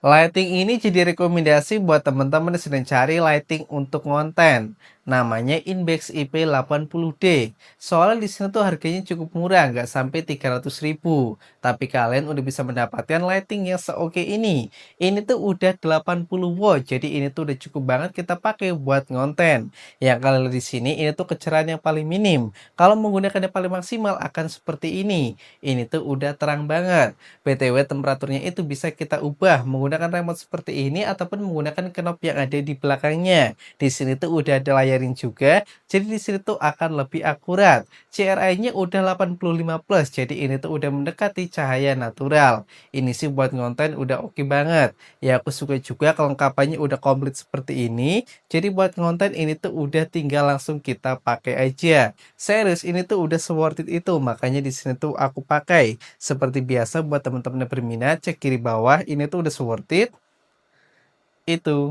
Lighting ini jadi rekomendasi buat teman-teman yang sedang cari lighting untuk konten. Namanya Inbex IP 80D. Soalnya di sini tuh harganya cukup murah, nggak sampai 300.000. Tapi kalian udah bisa mendapatkan lighting yang seoke ini. Ini tuh udah 80 watt, jadi ini tuh udah cukup banget kita pakai buat konten. Yang kalian lihat di sini, ini tuh kecerahan yang paling minim. Kalau menggunakan yang paling maksimal akan seperti ini. Ini tuh udah terang banget. BTW temperaturnya itu bisa kita ubah menggunakan remote seperti ini ataupun menggunakan knob yang ada di belakangnya. Di sini tuh udah ada layering juga, jadi di sini tuh akan lebih akurat. CRI-nya udah 85 plus, jadi ini tuh udah mendekati cahaya natural. Ini sih buat konten udah oke banget. Ya aku suka juga kelengkapannya udah komplit seperti ini, jadi buat konten ini tuh udah tinggal langsung kita pakai aja. Serius ini tuh udah se-worth it itu, makanya di sini tuh aku pakai. Seperti biasa buat teman-teman yang berminat, cek kiri bawah, ini tuh udah worth it, itu.